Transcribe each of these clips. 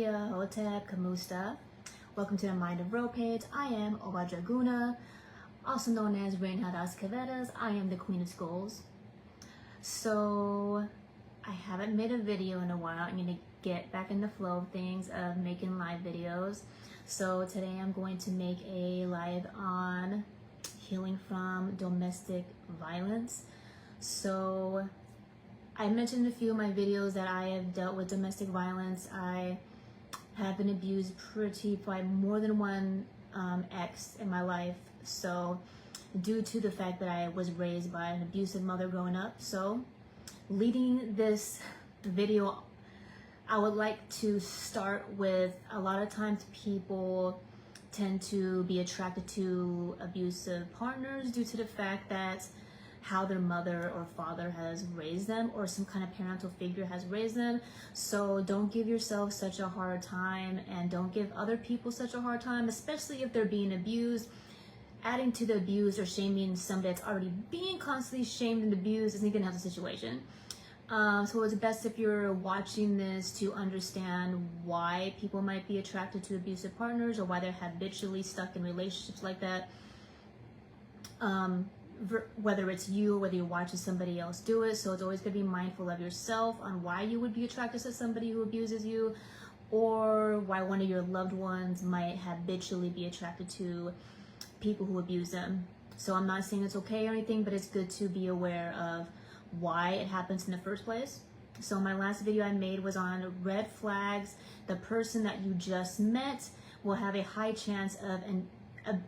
Buendia, Hotep, Kamusta. Welcome to the Mind of Ro page. I am Oba Draguna, also known as Reina das Caveras. I am the Queen of Skulls. So, I haven't made a video in a while. I'm going to get back in the flow of things, of making live videos. So today I'm going to make a live on healing from domestic violence. So I mentioned in a few of my videos that I have dealt with domestic violence. I have been abused by more than one ex in my life. So due to the fact that I was raised by an abusive mother growing up. So leading this video, I would like to start with, a lot of times people tend to be attracted to abusive partners due to the fact that how their mother or father has raised them, or some kind of parental figure has raised them. So don't give yourself such a hard time, and don't give other people such a hard time, especially if they're being abused. Adding to the abuse or shaming somebody that's already being constantly shamed and abused isn't gonna help the situation. So it's best if you're watching this to understand why people might be attracted to abusive partners, or why they're habitually stuck in relationships like that. Whether it's you or whether you're watching somebody else do it. So it's always going to be mindful of yourself on why you would be attracted to somebody who abuses you, or why one of your loved ones might habitually be attracted to people who abuse them. So I'm not saying it's okay or anything, but it's good to be aware of why it happens in the first place. So my last video I made was on red flags. The person that you just met will have a high chance of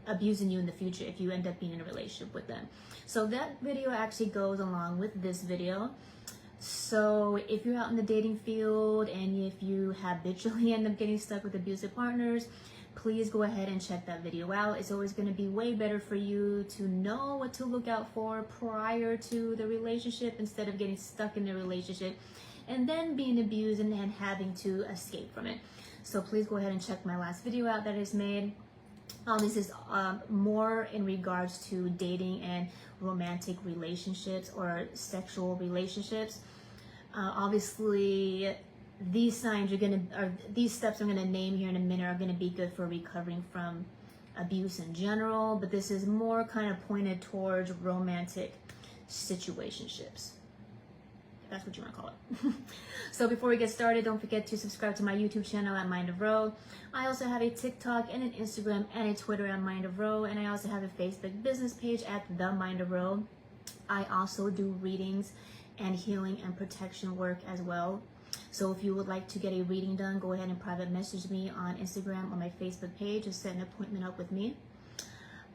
abusing you in the future if you end up being in a relationship with them. So that video actually goes along with this video. So if you're out in the dating field and if you habitually end up getting stuck with abusive partners, please go ahead and check that video out. It's always going to be way better for you to know what to look out for prior to the relationship, instead of getting stuck in the relationship and then being abused and having to escape from it. So please go ahead and check my last video out that is made. This is more in regards to dating and romantic relationships or sexual relationships. Obviously, these signs these steps I'm gonna name here in a minute are gonna be good for recovering from abuse in general, but this is more kind of pointed towards romantic situationships. That's what you want to call it. So before we get started, don't forget to subscribe to my YouTube channel at Mind of Ro. I also have a TikTok and an Instagram and a Twitter at Mind of Ro, and I also have a Facebook business page at The Mind of Ro. I also do readings and healing and protection work as well. So if you would like to get a reading done, go ahead and private message me on Instagram or my Facebook page, or set an appointment up with me.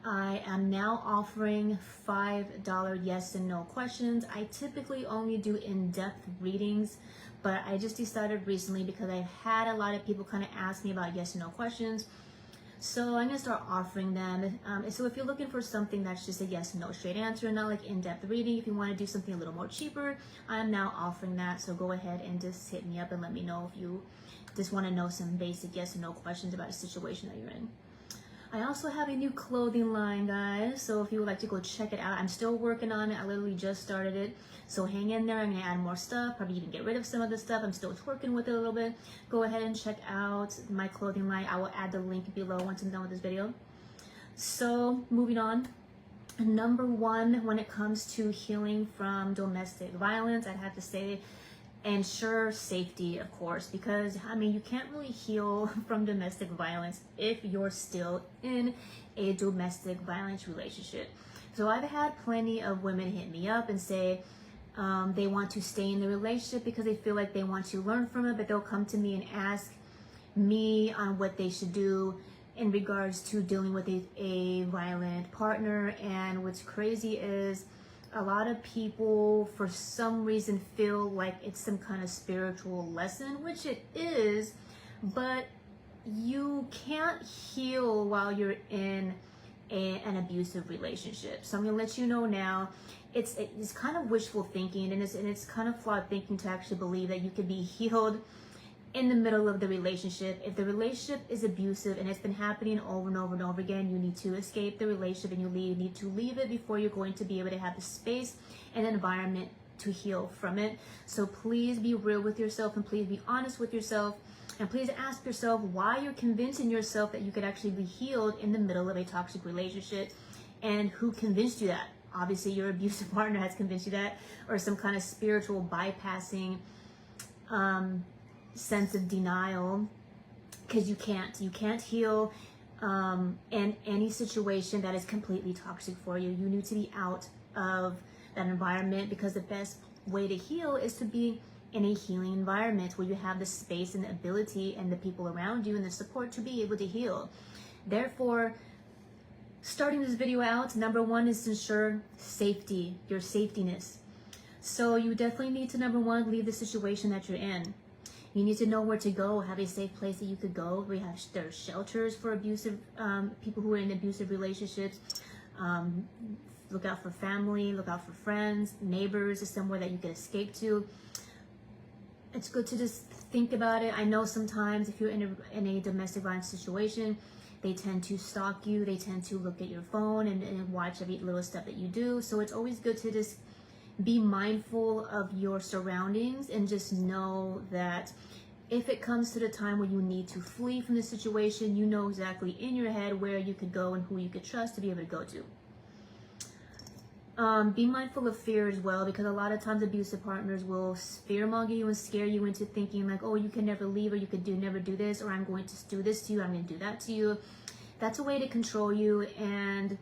I am now offering $5 yes and no questions. I typically only do in-depth readings, but I just decided recently, because I've had a lot of people kind of ask me about yes and no questions, so I'm gonna start offering them. So if you're looking for something that's just a yes and no straight answer, not like in-depth reading, if you want to do something a little more cheaper, I'm now offering that. So go ahead and just hit me up and let me know if you just want to know some basic yes and no questions about a situation that you're in. I also have a new clothing line, guys, so if you would like to go check it out, I'm still working on it. I literally just started it, so hang in there. I'm gonna add more stuff, probably even get rid of some of the stuff. I'm still working with it a little bit. Go ahead and check out my clothing line. I will add the link below once I'm done with this video. So moving on, number one, when it comes to healing from domestic violence, I'd have to say ensure safety, of course, because I mean, you can't really heal from domestic violence if you're still in a domestic violence relationship. So I've had plenty of women hit me up and say they want to stay in the relationship because they feel like they want to learn from it, but they'll come to me and ask me on what they should do in regards to dealing with a violent partner. And what's crazy is, a lot of people, for some reason, feel like it's some kind of spiritual lesson, which it is, but you can't heal while you're in an abusive relationship. So I'm gonna let you know now, it's kind of wishful thinking, and it's kind of flawed thinking to actually believe that you could be healed in the middle of the relationship. If the relationship is abusive and it's been happening over and over and over again, you need to escape the relationship, and you need to leave it before you're going to be able to have the space and environment to heal from it. So please be real with yourself, and please be honest with yourself. And please ask yourself why you're convincing yourself that you could actually be healed in the middle of a toxic relationship, and who convinced you that. Obviously your abusive partner has convinced you that, or some kind of spiritual bypassing sense of denial, because you can't heal in any situation that is completely toxic for you. You need to be out of that environment, because the best way to heal is to be in a healing environment where you have the space and the ability and the people around you and the support to be able to heal. Therefore, starting this video out, number one is to ensure safety, your safetyness. So you definitely need to, number one, leave the situation that you're in. You need to know where to go, have a safe place that you could go. There are shelters for abusive people who are in abusive relationships. Look out for family, look out for friends, neighbors, is somewhere that you can escape to. It's good to just think about it. I know sometimes if you're in a domestic violence situation, they tend to stalk you, they tend to look at your phone and watch every little step that you do. So it's always good to just be mindful of your surroundings, and just know that if it comes to the time where you need to flee from the situation, you know exactly in your head where you could go and who you could trust to be able to go to. Be mindful of fear as well, because a lot of times abusive partners will fearmonger you and scare you into thinking like, oh, you can never leave, or you could never do this, or I'm going to do this to you, I'm going to do that to you. That's a way to control you, and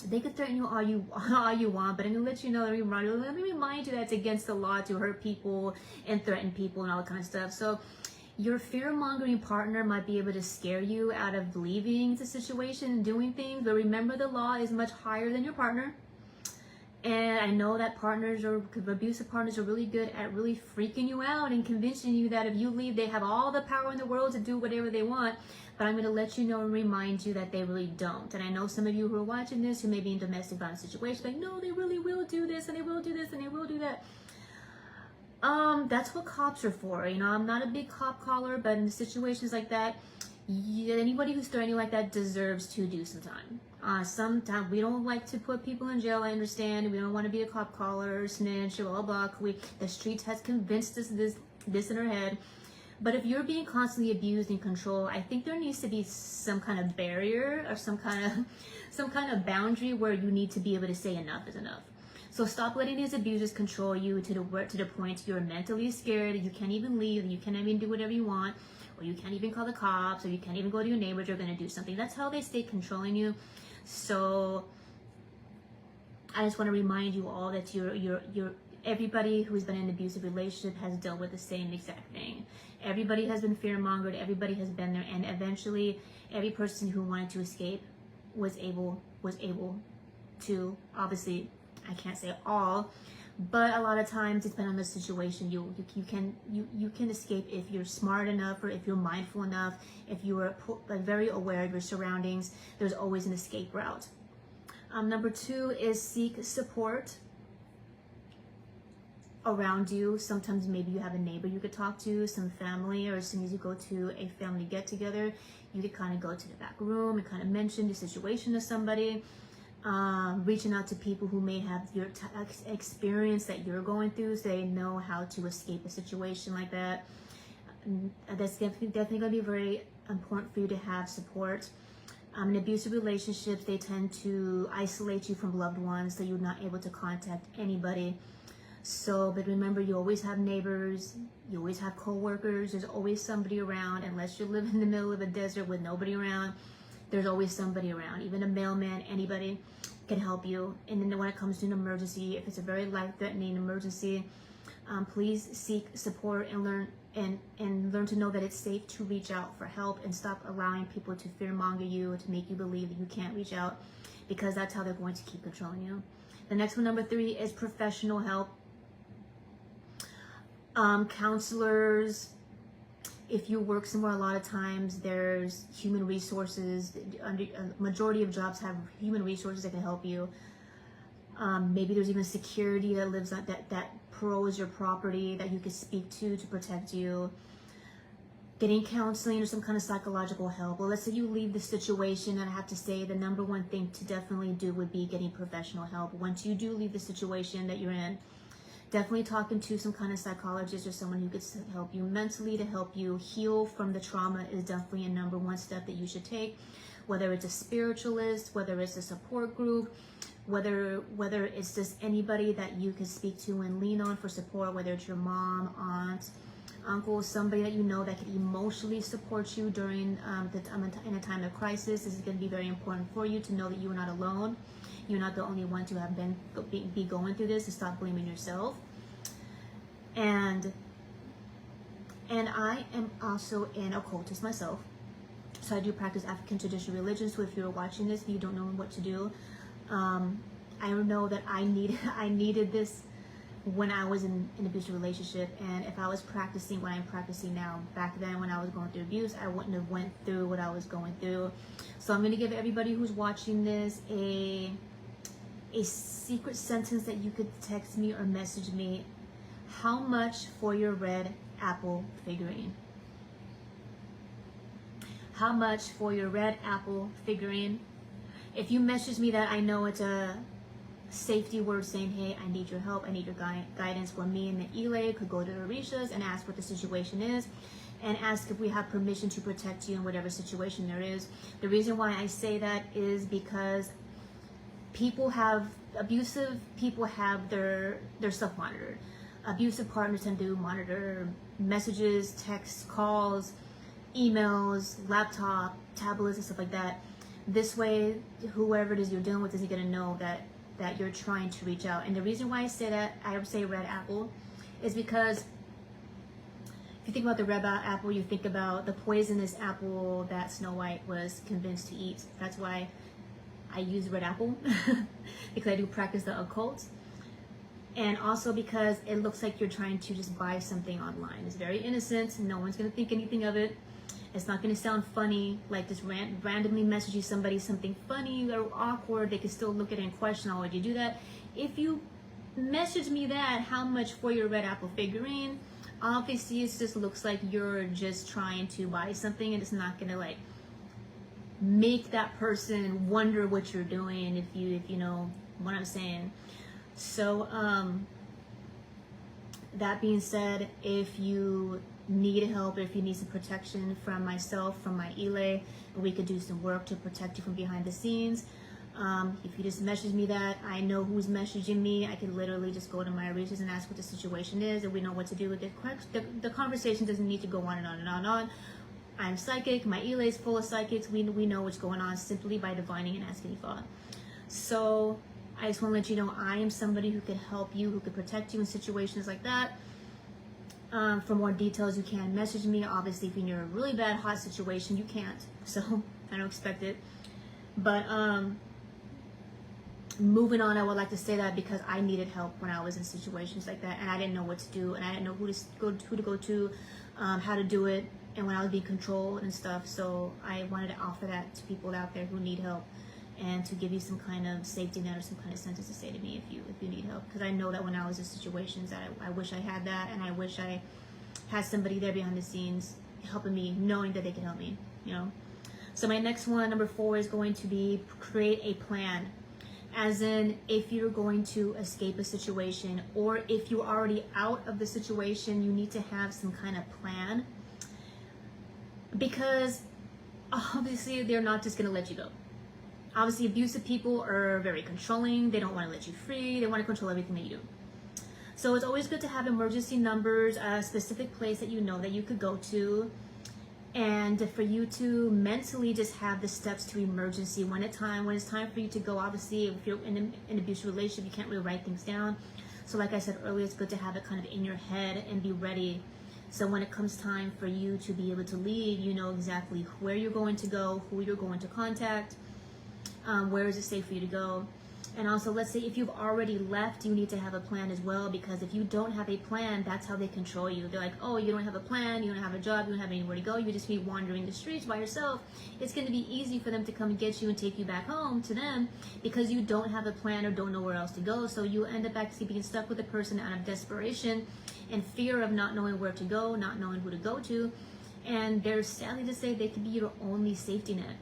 they could threaten you all you want, but I'm going to let you know, let me remind you that it's against the law to hurt people and threaten people and all that kind of stuff. So your fear-mongering partner might be able to scare you out of leaving the situation and doing things, but remember, the law is much higher than your partner. And I know that abusive partners are really good at really freaking you out and convincing you that if you leave, they have all the power in the world to do whatever they want. But I'm going to let you know and remind you that they really don't. And I know some of you who are watching this who may be in domestic violence situations, like, no, they really will do this, and they will do this, and they will do that. That's what cops are for. You know, I'm not a big cop caller, but in situations like that, anybody who's threatening like that deserves to do some time. Sometimes we don't like to put people in jail, I understand. We don't want to be a cop caller or snitch or blah, blah, blah. The streets has convinced us this in our head. But if you're being constantly abused and controlled, I think there needs to be some kind of barrier or some kind of boundary where you need to be able to say enough is enough. So stop letting these abusers control you to the point you're mentally scared, you can't even leave, you can't even do whatever you want, or you can't even call the cops, or you can't even go to your neighbors, you're going to do something. That's how they stay controlling you. So I just want to remind you all that everybody who's been in an abusive relationship has dealt with the same exact thing. Everybody has been fear-mongered, everybody has been there, and eventually every person who wanted to escape was able to. Obviously, I can't say all, but a lot of times, depending on the situation, you can escape if you're smart enough, or if you're mindful enough, if you are very aware of your surroundings. There's always an escape route. Number two is seek support around you. Sometimes maybe you have a neighbor you could talk to, some family, or as soon as you go to a family get-together, you could kind of go to the back room and kind of mention the situation to somebody. Reaching out to people who may have your experience that you're going through, so they know how to escape a situation like that. That's definitely going to be very important for you to have support. In abusive relationships, they tend to isolate you from loved ones, so you're not able to contact anybody. So, but remember, you always have neighbors, you always have co-workers, there's always somebody around. Unless you live in the middle of a desert with nobody around, there's always somebody around. Even a mailman, anybody can help you. And then when it comes to an emergency, if it's a very life-threatening emergency, please seek support and learn to know that it's safe to reach out for help, and stop allowing people to fearmonger you or to make you believe that you can't reach out, because that's how they're going to keep controlling you. The next one, number three, is professional help. Counselors. If you work somewhere, a lot of times there's human resources. A majority of jobs have human resources that can help you. Maybe there's even security that lives on that patrols your property that you can speak to protect you. Getting counseling or some kind of psychological help. Well, let's say you leave the situation, and I have to say the number one thing to definitely do would be getting professional help. Once you do leave the situation that you're in, Definitely talking to some kind of psychologist or someone who could help you mentally, to help you heal from the trauma, is definitely a number one step that you should take. Whether it's a spiritualist, whether it's a support group, whether it's just anybody that you can speak to and lean on for support, whether it's your mom, aunt, uncle, somebody that you know that can emotionally support you during in a time of crisis. This is going to be very important for you to know that you are not alone. You're not the only one to have be going through this, to stop blaming yourself. And I am also an occultist myself. So I do practice African traditional religion. So if you're watching this and you don't know what to do, I know that I needed this when I was in an abusive relationship. And if I was practicing what I'm practicing now, back then when I was going through abuse, I wouldn't have went through what I was going through. So I'm going to give everybody who's watching this a secret sentence that you could text me or message me. How much for your red apple figurine? How much for your red apple figurine? If you message me that, I know it's a safety word saying, hey, I need your help, I need your guidance, where me and the Ile could go to the Orishas and ask what the situation is, and ask if we have permission to protect you in whatever situation there is. The reason why I say that is because abusive people have their stuff monitored. Abusive partners tend to monitor messages, texts, calls, emails, laptop, tablets, and stuff like that. This way, whoever it is you're dealing with isn't going to know that you're trying to reach out. And the reason why I say that, I say red apple, is because if you think about the red apple, you think about the poisonous apple that Snow White was convinced to eat. That's why I use red apple, because I do practice the occult. And also because it looks like you're trying to just buy something online. It's very innocent. No one's going to think anything of it. It's not going to sound funny, like just randomly messaging somebody something funny or awkward. They can still look at it and question, oh, would you do that? If you message me that, how much for your red apple figurine, obviously it just looks like you're just trying to buy something, and it's not going to like make that person wonder what you're doing, if you know what I'm saying. So that being said, if you need help, if you need some protection from myself, from my Ile, we could do some work to protect you from behind the scenes. If you just message me that, I know who's messaging me. I can literally just go to my Orishas and ask what the situation is, and we know what to do with it. The conversation doesn't need to go on and on and on and on. I'm psychic, my Ile is full of psychics. We know what's going on simply by divining and asking Ifa. So I just want to let you know I am somebody who could help you, who could protect you in situations like that. For more details, you can message me. Obviously, if you're in a really bad, hot situation, you can't. So I don't expect it. But moving on, I would like to say that because I needed help when I was in situations like that, and I didn't know what to do, and I didn't know who to go to, how to do it, and when I was being controlled and stuff. So I wanted to offer that to people out there who need help, and to give you some kind of safety net or some kind of sentence to say to me if you need help. Because I know that when I was in situations that I wish I had that, and I wish I had somebody there behind the scenes helping me, knowing that they can help me, you know. So my next one, number 4, is going to be create a plan. As in, if you're going to escape a situation, or if you're already out of the situation, you need to have some kind of plan. Because obviously they're not just going to let you go. Obviously, abusive people are very controlling. They don't want to let you free. They want to control everything that you do. So it's always good to have emergency numbers, a specific place that you know that you could go to, and for you to mentally just have the steps to emergency when it's time for you to go. Obviously, if you're in an abusive relationship, you can't really write things down. So like I said earlier, it's good to have it kind of in your head and be ready. So when it comes time for you to be able to leave, you know exactly where you're going to go, who you're going to contact, where is it safe for you to go. And also, let's say if you've already left, you need to have a plan as well, because if you don't have a plan, that's how they control you. They're like, oh, you don't have a plan, you don't have a job, you don't have anywhere to go, you just be wandering the streets by yourself. It's going to be easy for them to come and get you and take you back home to them, because you don't have a plan or don't know where else to go. So you end up actually being stuck with a person out of desperation and fear of not knowing where to go, not knowing who to go to. And they're sadly to say they can be your only safety net.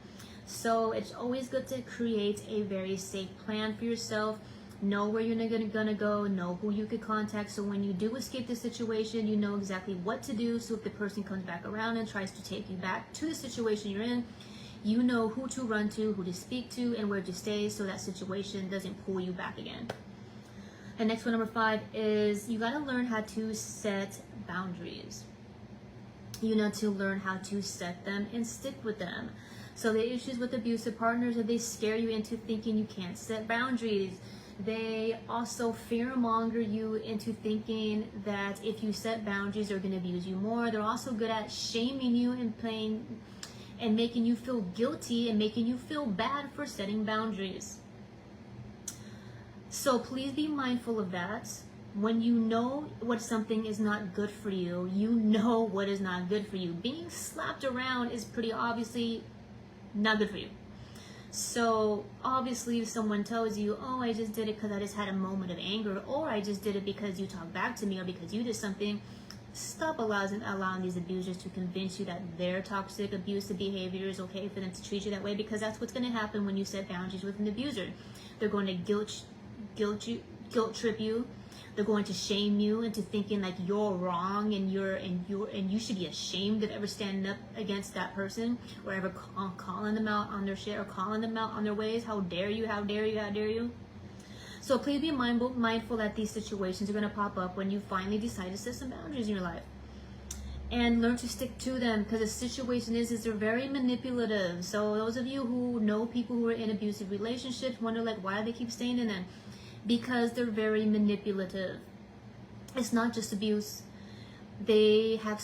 So it's always good to create a very safe plan for yourself. Know where you're gonna go, know who you could contact, so when you do escape the situation, you know exactly what to do. So if the person comes back around and tries to take you back to the situation you're in, you know who to run to, who to speak to, and where to stay, so that situation doesn't pull you back again. And next one, number 5, is you gotta learn how to set boundaries. You know, to learn how to set them and stick with them. So the issues with abusive partners are they scare you into thinking you can't set boundaries. They also fearmonger you into thinking that if you set boundaries, they're going to abuse you more. They're also good at shaming you and playing and making you feel guilty and making you feel bad for setting boundaries. So please be mindful of that. When you know what something is not good for you, you know what is not good for you. Being slapped around is pretty obviously not good for you. So obviously if someone tells you, oh, I just did it because I just had a moment of anger, or I just did it because you talked back to me, or because you did something, stop allowing these abusers to convince you that their toxic abusive behavior is okay for them to treat you that way, because that's what's going to happen when you set boundaries with an abuser. They're going to guilt trip you. They're going to shame you into thinking like you're wrong and you should be ashamed of ever standing up against that person, or ever calling them out on their shit, or calling them out on their ways. How dare you, how dare you, how dare you. So please be mindful that these situations are going to pop up when you finally decide to set some boundaries in your life, and learn to stick to them, because the situation is they're very manipulative. So those of you who know people who are in abusive relationships wonder like why do they keep staying in them. Because they're very manipulative. It's not just abuse. They have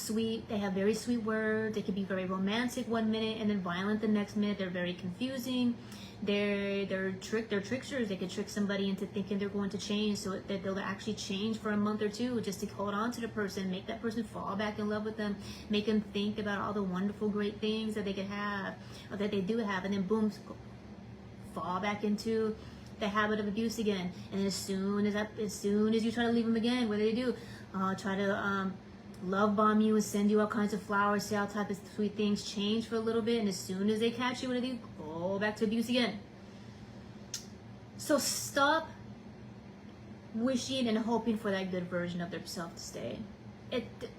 very sweet words. They can be very romantic one minute and then violent the next minute. They're very confusing. They're tricksters. They can trick somebody into thinking they're going to change, so that they'll actually change for a month or two just to hold on to the person, make that person fall back in love with them, make them think about all the wonderful, great things that they could have, or that they do have, and then boom, fall back into the habit of abuse again. And as soon as you try to leave them again, what do? Try to love bomb you and send you all kinds of flowers, say all types of sweet things, change for a little bit, and as soon as they catch you, what do? Go back to abuse again. So stop wishing and hoping for that good version of themselves to stay.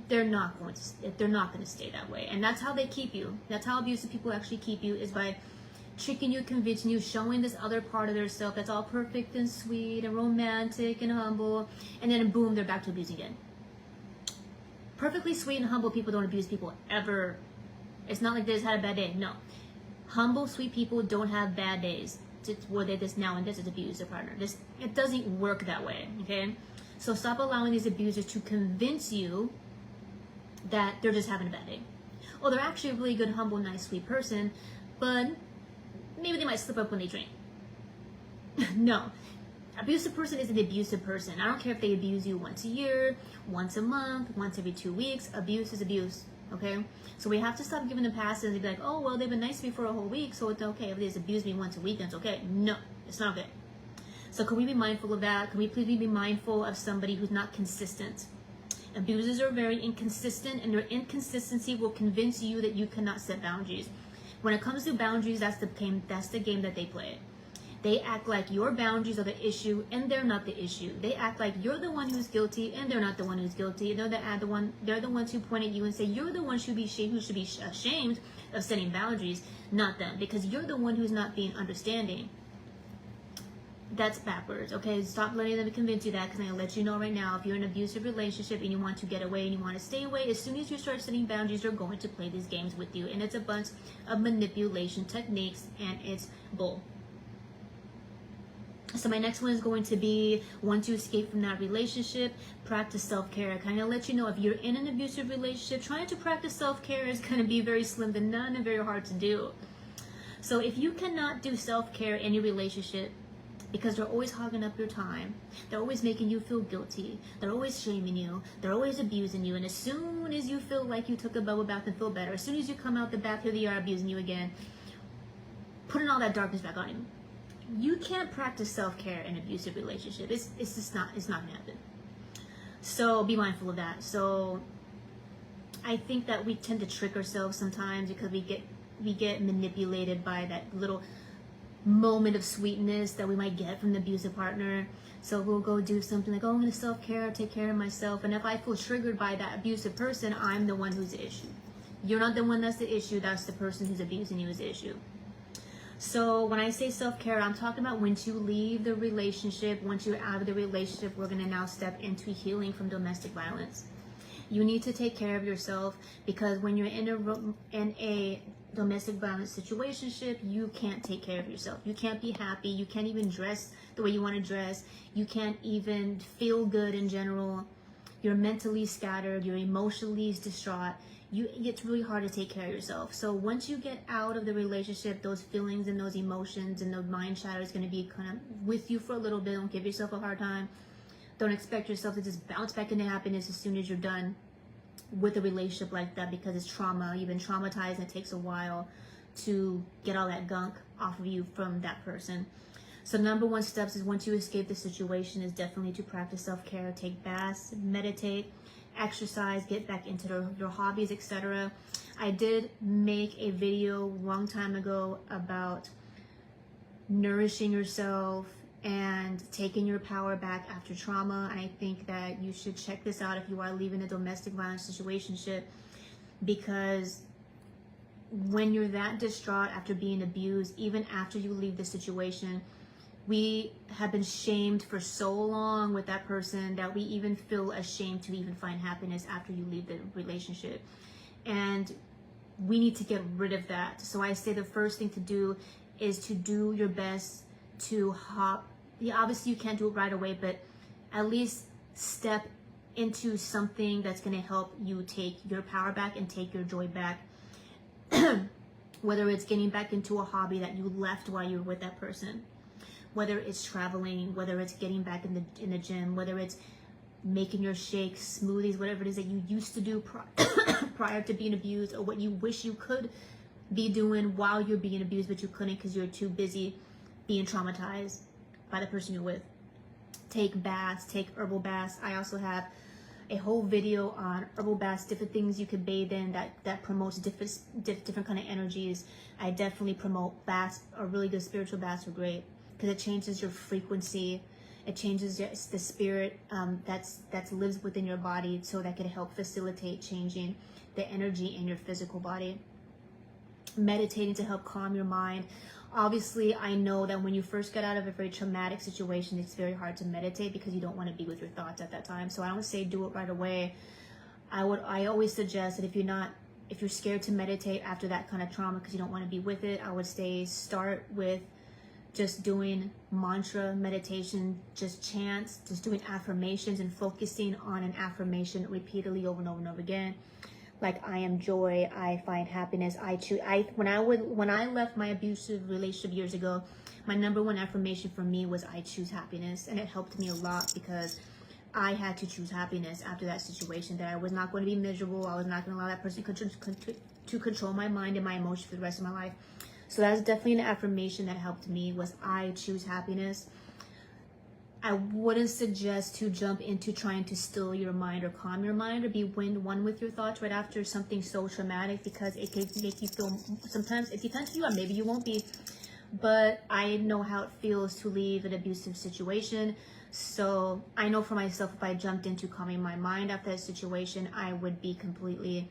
They're not going to stay that way, and that's how they keep you. That's how abusive people actually keep you, is by tricking you, convincing you, showing this other part of their self that's all perfect and sweet and romantic and humble, and then boom, they're back to abusing again. Perfectly sweet and humble people don't abuse people ever. It's not like they just had a bad day. No. Humble, sweet people don't have bad days where they just now and then just abuse their partner. It doesn't work that way, okay? So stop allowing these abusers to convince you that they're just having a bad day. Or they're actually a really good, humble, nice, sweet person, but maybe they might slip up when they drink. No. Abusive person is an abusive person. I don't care if they abuse you once a year, once a month, once every 2 weeks. Abuse is abuse, okay? So we have to stop giving them passes and be like, oh, well, they've been nice to me for a whole week, so it's okay. If they just abuse me once a week, it's okay. No, it's not okay. So can we be mindful of that? Can we please be mindful of somebody who's not consistent? Abusers are very inconsistent, and their inconsistency will convince you that you cannot set boundaries. When it comes to boundaries, that's the game that they play. They act like your boundaries are the issue, and they're not the issue. They act like you're the one who's guilty, and they're not the one who's guilty. They're the ones who point at you and say you're the one who should be ashamed of setting boundaries, not them, because you're the one who's not being understanding. That's backwards, okay? Stop letting them convince you that, because I'm going to let you know right now, if you're in an abusive relationship and you want to get away and you want to stay away, as soon as you start setting boundaries, they're going to play these games with you, and it's a bunch of manipulation techniques, and it's bull. So my next one is going to be, once you escape from that relationship, practice self-care. I kind of let you know, if you're in an abusive relationship, trying to practice self-care is going to be very slim to none and very hard to do. So if you cannot do self-care in your relationship, because they're always hogging up your time, they're always making you feel guilty, they're always shaming you, they're always abusing you, and as soon as you feel like you took a bubble bath and feel better, as soon as you come out the bath, here they are abusing you again, putting all that darkness back on you. You can't practice self-care in an abusive relationship. It's not gonna happen. So be mindful of that. So I think that we tend to trick ourselves sometimes, because we get manipulated by that little moment of sweetness that we might get from the abusive partner. So we'll go do something like, oh, I'm going to self-care, take care of myself. And if I feel triggered by that abusive person, I'm the one who's the issue. You're not the one that's the issue. That's the person who's abusing you is the issue. So when I say self-care, I'm talking about once you leave the relationship, once you're out of the relationship, we're going to now step into healing from domestic violence. You need to take care of yourself, because when you're in a domestic violence situationship, you can't take care of yourself. You can't be happy. You can't even dress the way you want to dress. You can't even feel good in general. You're mentally scattered. You're emotionally distraught. It's really hard to take care of yourself. So once you get out of the relationship, those feelings and those emotions and the mind chatter is going to be kind of with you for a little bit. Don't give yourself a hard time. Don't expect yourself to just bounce back into happiness as soon as you're done with a relationship like that, because it's trauma. You've been traumatized, and it takes a while to get all that gunk off of you from that person. So number one steps is, once you escape the situation, is definitely to practice self-care, take baths, meditate, exercise, get back into your hobbies, etc. I did make a video a long time ago about nourishing yourself and taking your power back after trauma. And I think that you should check this out if you are leaving a domestic violence situationship, because when you're that distraught after being abused, even after you leave the situation, we have been shamed for so long with that person that we even feel ashamed to even find happiness after you leave the relationship. And we need to get rid of that. So I say the first thing to do is to do your best to hop. Yeah, obviously you can't do it right away, but at least step into something that's going to help you take your power back and take your joy back. Whether it's getting back into a hobby that you left while you were with that person, whether it's traveling, whether it's getting back in the gym, whether it's making your shakes, smoothies, whatever it is that you used to do prior to being abused, or what you wish you could be doing while you're being abused, but you couldn't because you're too busy being traumatized by the person you're with. Take baths, take herbal baths. I also have a whole video on herbal baths, different things you could bathe in that promotes different kind of energies. I definitely promote baths. Or really good spiritual baths are great, because it changes your frequency. It changes the spirit that lives within your body, so that could help facilitate changing the energy in your physical body. Meditating to help calm your mind. Obviously, I know that when you first get out of a very traumatic situation, it's very hard to meditate because you don't want to be with your thoughts at that time. So I don't say do it right away. I always suggest that if you're scared to meditate after that kind of trauma because you don't want to be with it, I would say start with just doing mantra meditation, just chants, just doing affirmations and focusing on an affirmation repeatedly over and over and over again. Like, I am joy, I find happiness, I choose. When I left my abusive relationship years ago, my number one affirmation for me was I choose happiness, and it helped me a lot because I had to choose happiness after that situation. That I was not going to be miserable. I was not going to allow that person to control my mind and my emotions for the rest of my life. So that's definitely an affirmation that helped me, was I choose happiness. I wouldn't suggest to jump into trying to still your mind or calm your mind or be one with your thoughts right after something so traumatic, because it can make you feel, sometimes it depends on you, or maybe you won't be, but I know how it feels to leave an abusive situation. So I know for myself, if I jumped into calming my mind after that situation, I would be completely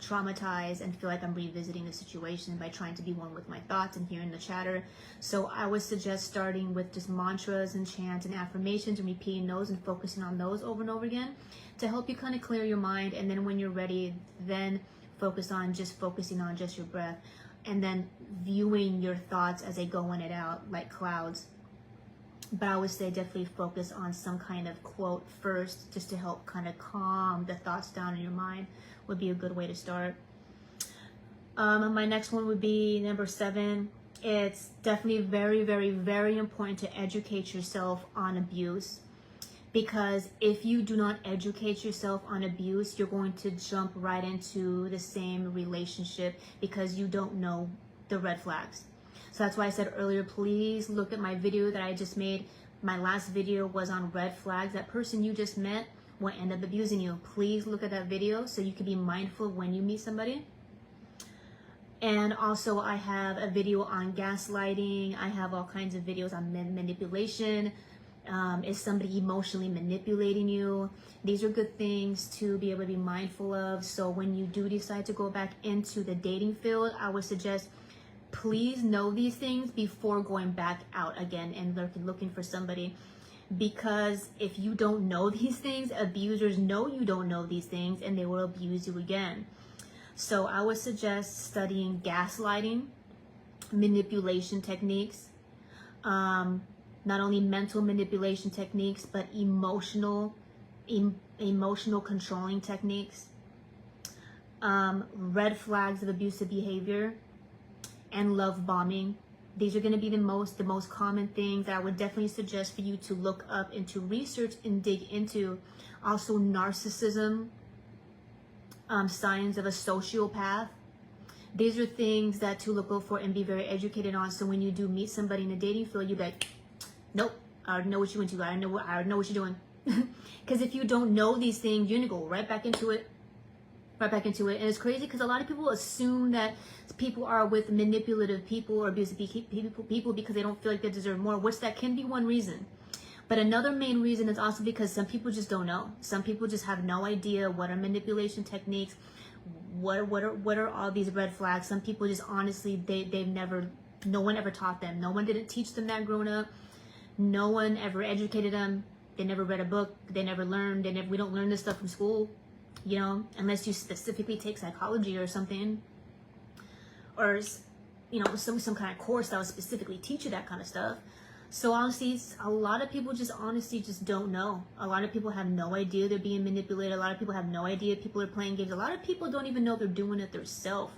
traumatized and feel like I'm revisiting the situation by trying to be one with my thoughts and hearing the chatter. So I would suggest starting with just mantras and chants and affirmations and repeating those and focusing on those over and over again to help you kind of clear your mind. And then when you're ready, then focusing on just your breath, and then viewing your thoughts as they go in and out like clouds. But I would say definitely focus on some kind of quote first, just to help kind of calm the thoughts down in your mind. Would be a good way to start. My next one would be number 7. It's definitely very, very, very important to educate yourself on abuse, because if you do not educate yourself on abuse, you're going to jump right into the same relationship because you don't know the red flags. So that's why I said earlier, please look at my video that I just made. My last video was on red flags. That person you just met will end up abusing you. Please look at that video so you can be mindful when you meet somebody. And also I have a video on gaslighting. I have all kinds of videos on manipulation. Is somebody emotionally manipulating you? These are good things to be able to be mindful of. So when you do decide to go back into the dating field, I would suggest please know these things before going back out again and looking for somebody. Because if you don't know these things, abusers know you don't know these things and they will abuse you again. So I would suggest studying gaslighting, manipulation techniques, not only mental manipulation techniques, but emotional controlling techniques, red flags of abusive behavior, and love bombing. These are going to be the most common things that I would definitely suggest for you to look up and to research and dig into. Also narcissism, signs of a sociopath. These are things that to look out for and be very educated on. So when you do meet somebody in the dating field, you're like, nope, I already know what you into. I already know what you're doing. Because if you don't know these things, you're gonna go right back into it. And it's crazy because a lot of people assume that people are with manipulative people or abusive people because they don't feel like they deserve more, which that can be one reason. But another main reason is also because some people just don't know. Some people just have no idea what are manipulation techniques, what are all these red flags. Some people just honestly, no one ever taught them. No one didn't teach them that growing up. No one ever educated them. They never read a book. They never learned. We don't learn this stuff from school, you know, unless you specifically take psychology or something, or, you know, some kind of course that will specifically teach you that kind of stuff. So honestly, a lot of people just honestly just don't know. A lot of people have no idea they're being manipulated. A lot of people have no idea people are playing games. A lot of people don't even know they're doing it themselves.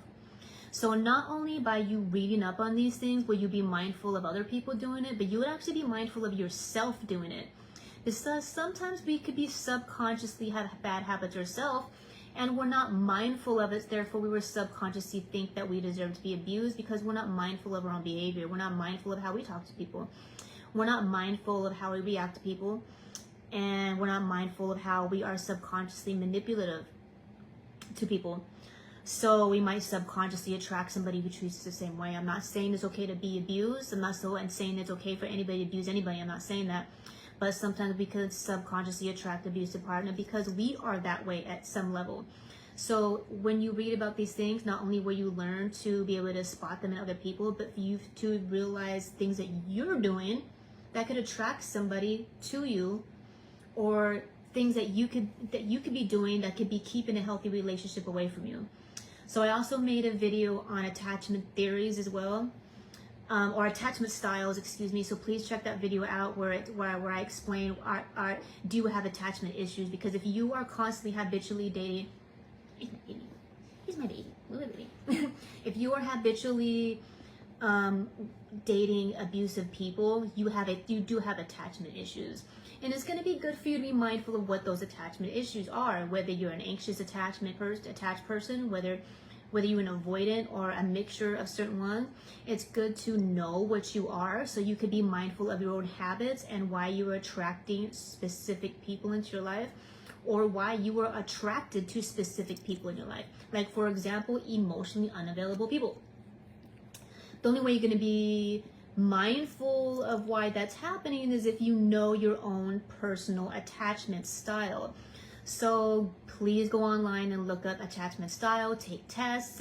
So not only by you reading up on these things will you be mindful of other people doing it, but you would actually be mindful of yourself doing it. Because sometimes we could be subconsciously have bad habits ourselves, and we're not mindful of it. Therefore, we will subconsciously think that we deserve to be abused because we're not mindful of our own behavior. We're not mindful of how we talk to people. We're not mindful of how we react to people, and we're not mindful of how we are subconsciously manipulative to people. So we might subconsciously attract somebody who treats us the same way. I'm not saying it's okay to be abused. I'm not saying it's okay for anybody to abuse anybody. I'm not saying that. But sometimes we could subconsciously attract an abusive partner because we are that way at some level. So when you read about these things, not only will you learn to be able to spot them in other people, but for you to realize things that you're doing that could attract somebody to you, or things that you could be doing that could be keeping a healthy relationship away from you. So I also made a video on attachment theories as well. Or attachment styles, excuse me. So please check that video out where I explain do you have attachment issues? Because if you are constantly habitually dating, he's my baby, if you are habitually dating abusive people, you do have attachment issues. And it's going to be good for you to be mindful of what those attachment issues are, whether you're an anxious attached person, whether you're an avoidant or a mixture of certain ones. It's good to know what you are so you could be mindful of your own habits and why you are attracting specific people into your life, or why you are attracted to specific people in your life. Like, for example, emotionally unavailable people. The only way you're going to be mindful of why that's happening is if you know your own personal attachment style. So please go online and look up attachment style, take tests.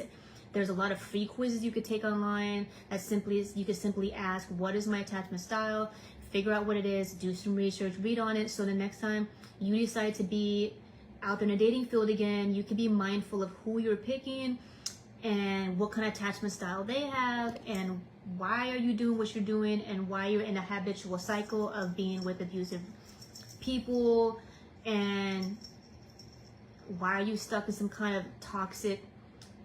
There's a lot of free quizzes you could take online. You could simply ask, what is my attachment style? Figure out what it is, do some research, read on it. So the next time you decide to be out there in the dating field again, you can be mindful of who you're picking and what kind of attachment style they have, and why are you doing what you're doing, and why you're in a habitual cycle of being with abusive people, and why are you stuck in some kind of toxic